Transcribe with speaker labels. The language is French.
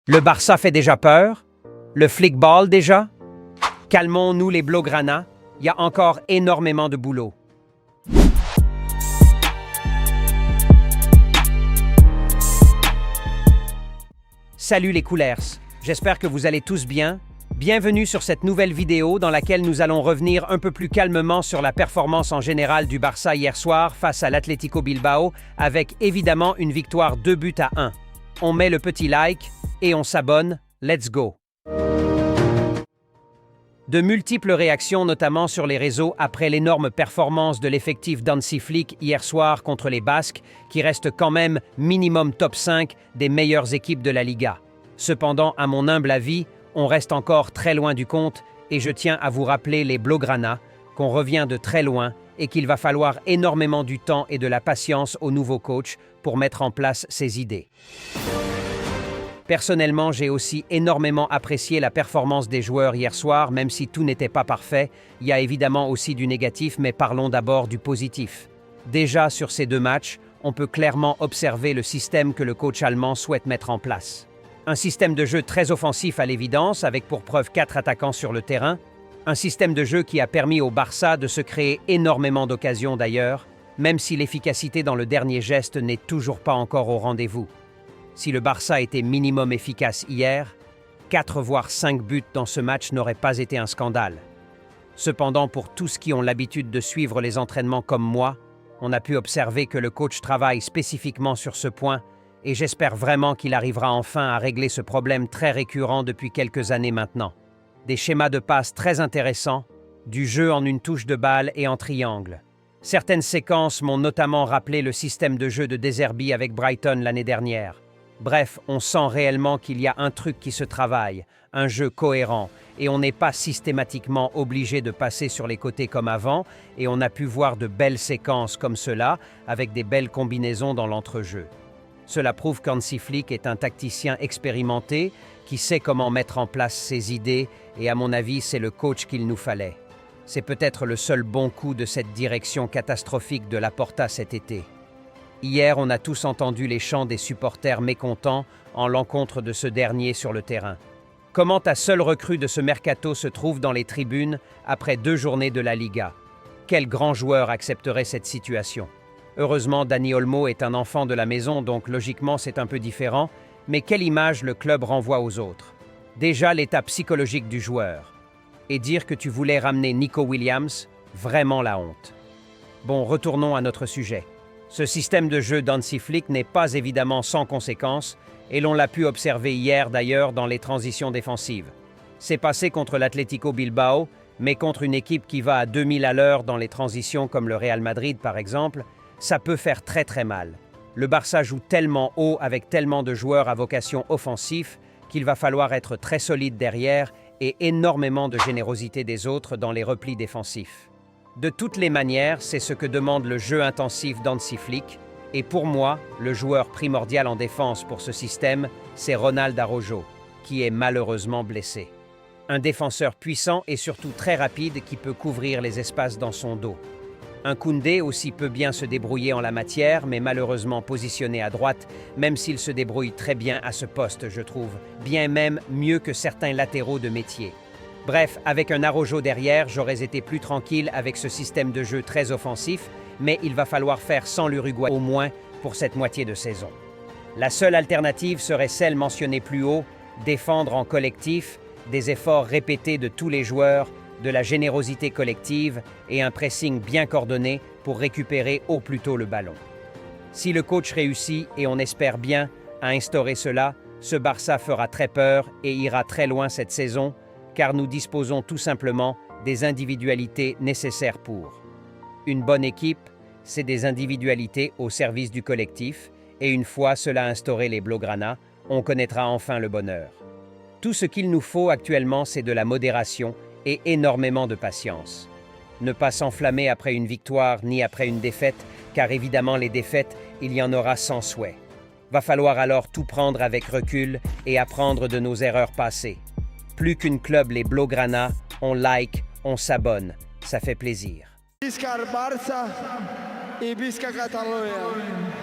Speaker 1: Le Barça fait déjà peur? Le flickball déjà? Calmons-nous les Blaugrana, il y a encore énormément de boulot. Salut les Couleurs, j'espère que vous allez tous bien. Bienvenue sur cette nouvelle vidéo dans laquelle nous allons revenir un peu plus calmement sur la performance en général du Barça hier soir face à l'Atlético Bilbao avec évidemment une victoire 2-1. On met le petit like et on s'abonne. Let's go! De multiples réactions, notamment sur les réseaux, après l'énorme performance de l'effectif d'Hansi Flick hier soir contre les Basques, qui reste quand même minimum top 5 des meilleures équipes de la Liga. Cependant, à mon humble avis, on reste encore très loin du compte et je tiens à vous rappeler les Blaugrana qu'on revient de très loin et qu'il va falloir énormément du temps et de la patience au nouveau coach pour mettre en place ses idées. Personnellement, j'ai aussi énormément apprécié la performance des joueurs hier soir, même si tout n'était pas parfait. Il y a évidemment aussi du négatif, mais parlons d'abord du positif. Déjà, sur ces deux matchs, on peut clairement observer le système que le coach allemand souhaite mettre en place. Un système de jeu très offensif à l'évidence, avec pour preuve 4 attaquants sur le terrain. Un système de jeu qui a permis au Barça de se créer énormément d'occasions d'ailleurs, même si l'efficacité dans le dernier geste n'est toujours pas encore au rendez-vous. Si le Barça était minimum efficace hier, 4 voire 5 buts dans ce match n'auraient pas été un scandale. Cependant, pour tous qui ont l'habitude de suivre les entraînements comme moi, on a pu observer que le coach travaille spécifiquement sur ce point et j'espère vraiment qu'il arrivera enfin à régler ce problème très récurrent depuis quelques années maintenant. Des schémas de passe très intéressants, du jeu en une touche de balle et en triangle. Certaines séquences m'ont notamment rappelé le système de jeu de De Zerbi avec Brighton l'année dernière. Bref, on sent réellement qu'il y a un truc qui se travaille, un jeu cohérent, et on n'est pas systématiquement obligé de passer sur les côtés comme avant, et on a pu voir de belles séquences comme cela, avec des belles combinaisons dans l'entrejeu. Cela prouve qu'Hansi Flick est un tacticien expérimenté, qui sait comment mettre en place ses idées, et à mon avis, c'est le coach qu'il nous fallait. C'est peut-être le seul bon coup de cette direction catastrophique de Laporta cet été. Hier, on a tous entendu les chants des supporters mécontents en l'encontre de ce dernier sur le terrain. Comment ta seule recrue de ce mercato se trouve dans les tribunes après 2 journées de la Liga? Quel grand joueur accepterait cette situation? Heureusement, Dani Olmo est un enfant de la maison, donc logiquement c'est un peu différent, mais quelle image le club renvoie aux autres? Déjà l'état psychologique du joueur. Et dire que tu voulais ramener Nico Williams, vraiment la honte. Bon, retournons à notre sujet. Ce système de jeu d'Hansi Flick n'est pas évidemment sans conséquences, et l'on l'a pu observer hier d'ailleurs dans les transitions défensives. C'est passé contre l'Atlético Bilbao, mais contre une équipe qui va à 2000 à l'heure dans les transitions comme le Real Madrid par exemple, ça peut faire très mal. Le Barça joue tellement haut avec tellement de joueurs à vocation offensive qu'il va falloir être très solide derrière et énormément de générosité des autres dans les replis défensifs. De toutes les manières, c'est ce que demande le jeu intensif d'Hansi Flick, et pour moi, le joueur primordial en défense pour ce système, c'est Ronald Araujo, qui est malheureusement blessé. Un défenseur puissant et surtout très rapide qui peut couvrir les espaces dans son dos. Un Koundé aussi peut bien se débrouiller en la matière, mais malheureusement positionné à droite, même s'il se débrouille très bien à ce poste, je trouve, bien même mieux que certains latéraux de métier. Bref, avec un Araujo derrière, j'aurais été plus tranquille avec ce système de jeu très offensif, mais il va falloir faire sans l'Uruguay au moins pour cette moitié de saison. La seule alternative serait celle mentionnée plus haut, défendre en collectif, des efforts répétés de tous les joueurs, de la générosité collective et un pressing bien coordonné pour récupérer au plus tôt le ballon. Si le coach réussit, et on espère bien, à instaurer cela, ce Barça fera très peur et ira très loin cette saison, car nous disposons tout simplement des individualités nécessaires pour. Une bonne équipe, c'est des individualités au service du collectif, et une fois cela instauré les Blaugrana, on connaîtra enfin le bonheur. Tout ce qu'il nous faut actuellement, c'est de la modération et énormément de patience. Ne pas s'enflammer après une victoire ni après une défaite, car évidemment les défaites, il y en aura sans souhait. Va falloir alors tout prendre avec recul et apprendre de nos erreurs passées. Plus qu'une club, les Blaugrana, on like, on s'abonne, ça fait plaisir.
Speaker 2: Visca Barça et Visca Catalunya.